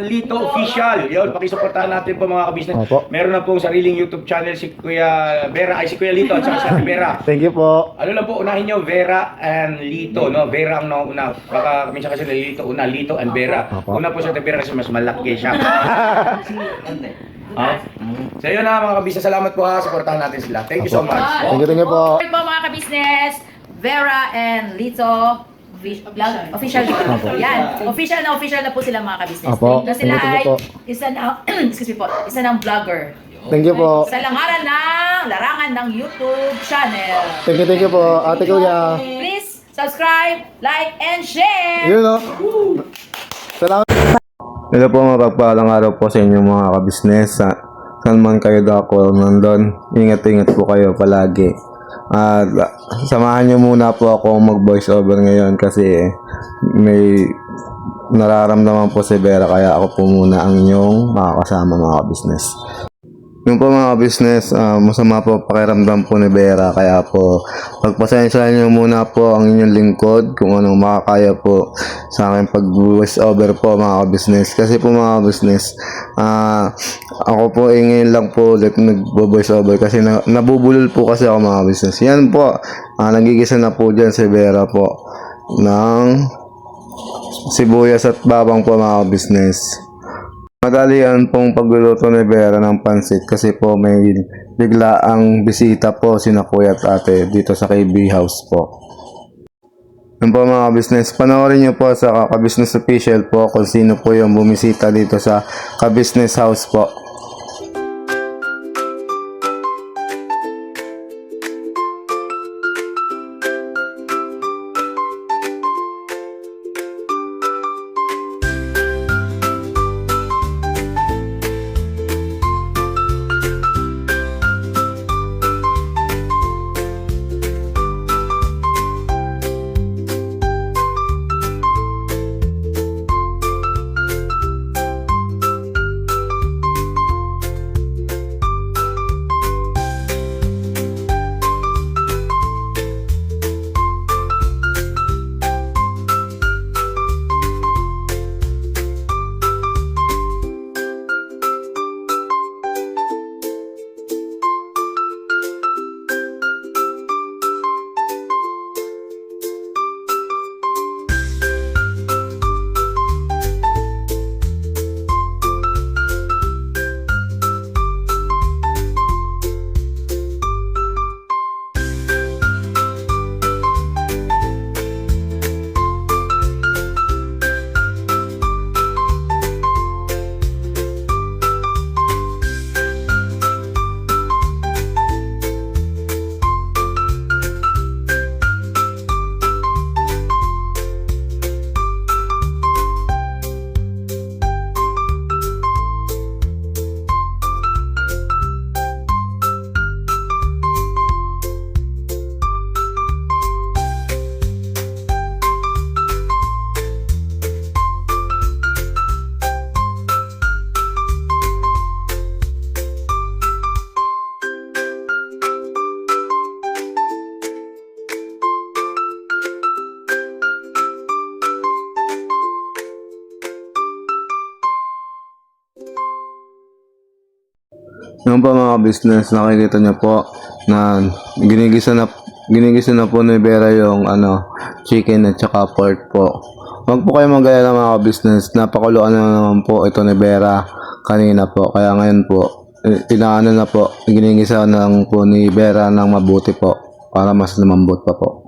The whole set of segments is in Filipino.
Lito Official. Yun, pakisuportahan natin po mga kabisnes. Opo. Meron na pong sariling YouTube channel si Kuya Vera, ay si Kuya Lito at saka si Ate Vera. Thank you po. Ano lang po, unahin nyo, Vera and Lito, no? Vera ang nauna. Baka minsan kasi Lito, una, Lito and Vera. Opo. Una po si Ate Vera kasi mas malaki siya. So yun na mga kabisnes, salamat po ha, supportahan natin sila. Thank you so much. Thank you po. Hello po mga kabisnes, Vera and Lito official dito. Yan. Official na po sila mga kabisnes. Opo. Na sila Thank ay you po. isa na excuse me po, isa ng vlogger. Thank you po. Sa langaran ng larangan ng YouTube channel. Thank you po. Ate Kuya. Please subscribe, like, and share. Yun o. Salamat. Hello po, mapagpalang araw po sa inyo mga kabisnes. Saan man kayo dako nandun, ingat-ingat po kayo palagi. At samahan nyo muna po ako mag-voice over ngayon kasi may nararamdaman po si Vera, kaya ako po muna ang inyong makakasama mga kabisnes. Yung po mga business, masama po pakiramdam po ni Vera, kaya po pagpasensyahan nyo muna po ang inyong lingkod kung anong makakaya po sa akin pag voice over po mga business. Kasi po mga business, ako po ngayon lang po ulit nag-voice over kasi nabubulol po kasi ako mga business. Yan po, nagigisa na po dyan si Vera po ng sibuyas at bawang po mga business. Madalian pong pagluluto ni Vera ng pansit kasi po may bigla ang bisita po sina Kuya at Ate dito sa KB House po. Yun po mga business, panoorin nyo po sa Ka-Business Official po kung sino po yung bumisita dito sa Ka-Business House po. Yung po mga business, nakikita nyo po na ginigisa na po ni Vera yung chicken at saka pork po. Huwag po kayo mag-alala mga business, napakuluan na naman po ito ni Vera kanina po. Kaya ngayon po, tinaano na po, ginigisa na lang po ni Vera ng mabuti po para mas lumambot pa po.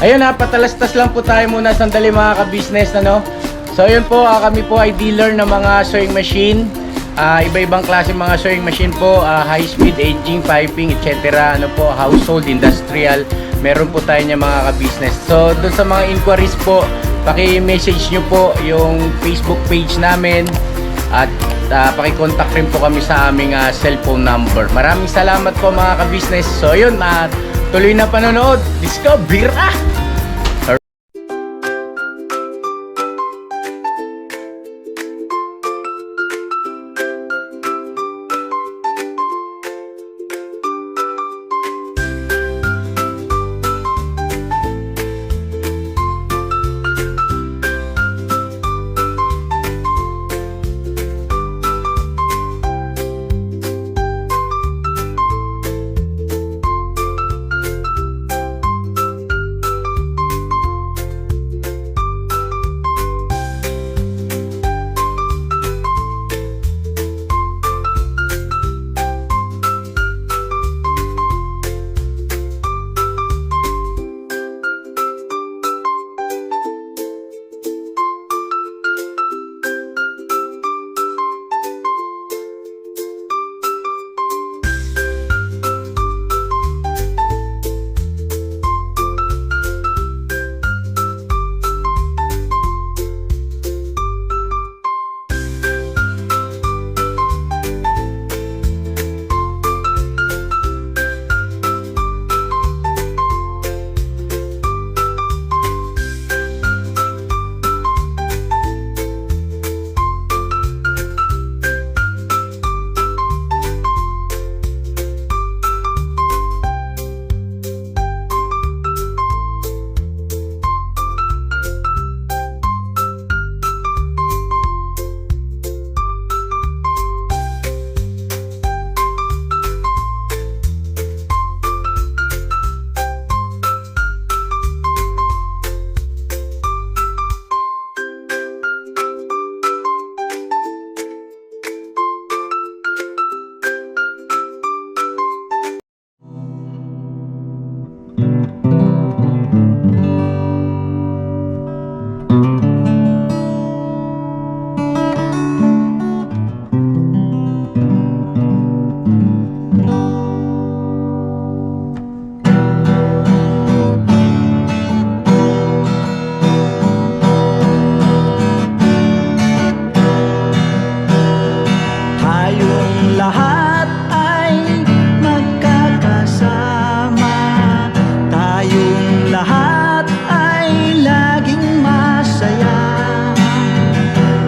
Ayun ha, patalastas lang po tayo muna sandali mga ka-business, ano? So ayun po, kami po ay dealer ng mga sewing machine. Iba-ibang klase mga sewing machine po, high speed, aging, piping, etc. Ano po, household, industrial. Meron po tayo niya mga ka-business. So doon sa mga inquiries po, paki-message nyo po yung Facebook page namin. At paki-contact rin po kami sa aming cellphone number. Maraming salamat po mga ka-business. So ayun, tuloy na panonood. Let's go, bira!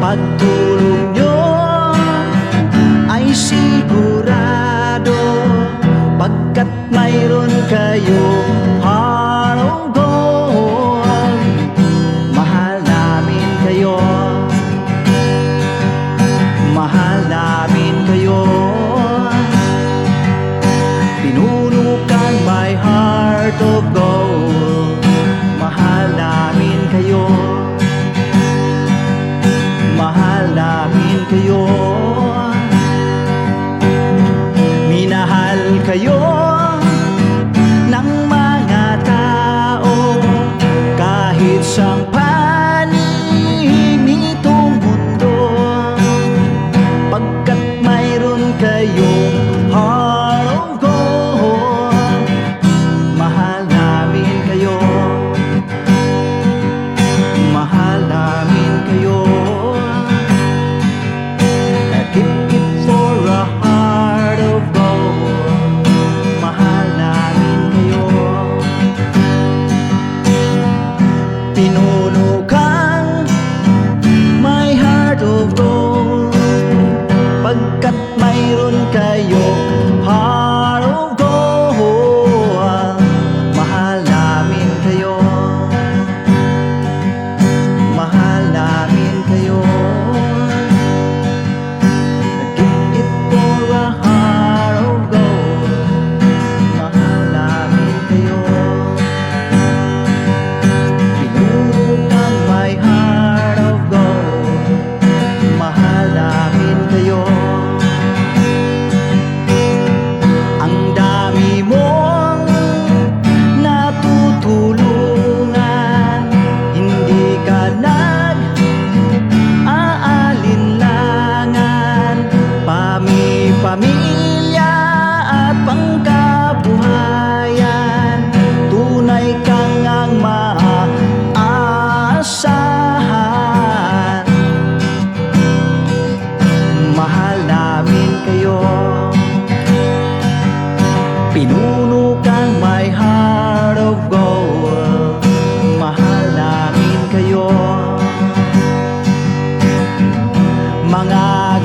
Pagtulong nyo ay sigurado, pagkat mayroon kayong heart of gold. Mahal namin kayo, mahal namin kayo. Pinuno kang my heart of gold. Mahal namin kayo, mahal namin kayo. Minahal kayo ng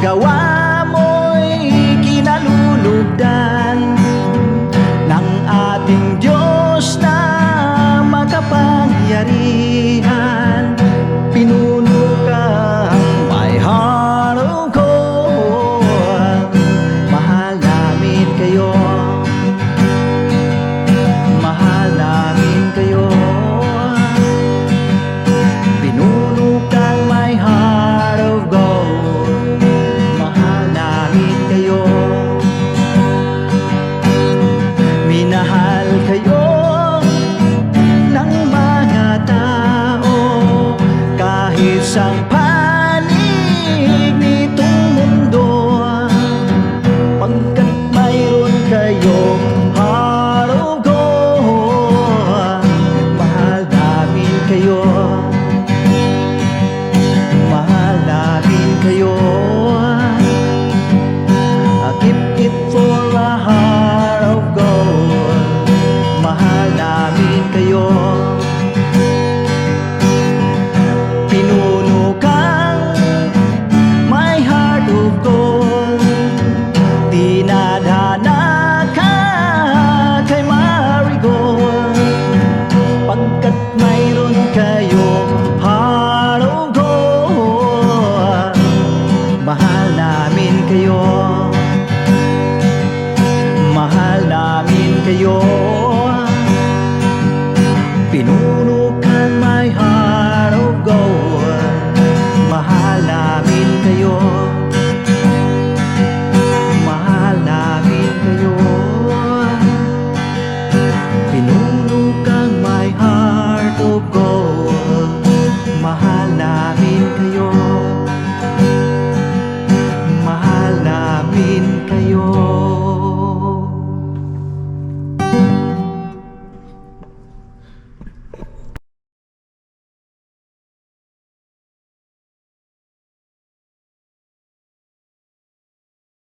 gawa mo'y kinalulugdan ng ating Diyos na makapangyarihan. Pinuno kang my heart of gold. Mahal namin kayo, mahal namin kayo. Pinuno kang my heart of gold. Mahal namin kayo, minahal kayo ng mga tao. Kahit sa panig nitong mundo, pagkat mayroon kayong heart of gold. Mahal namin kayo, mahal namin kayo.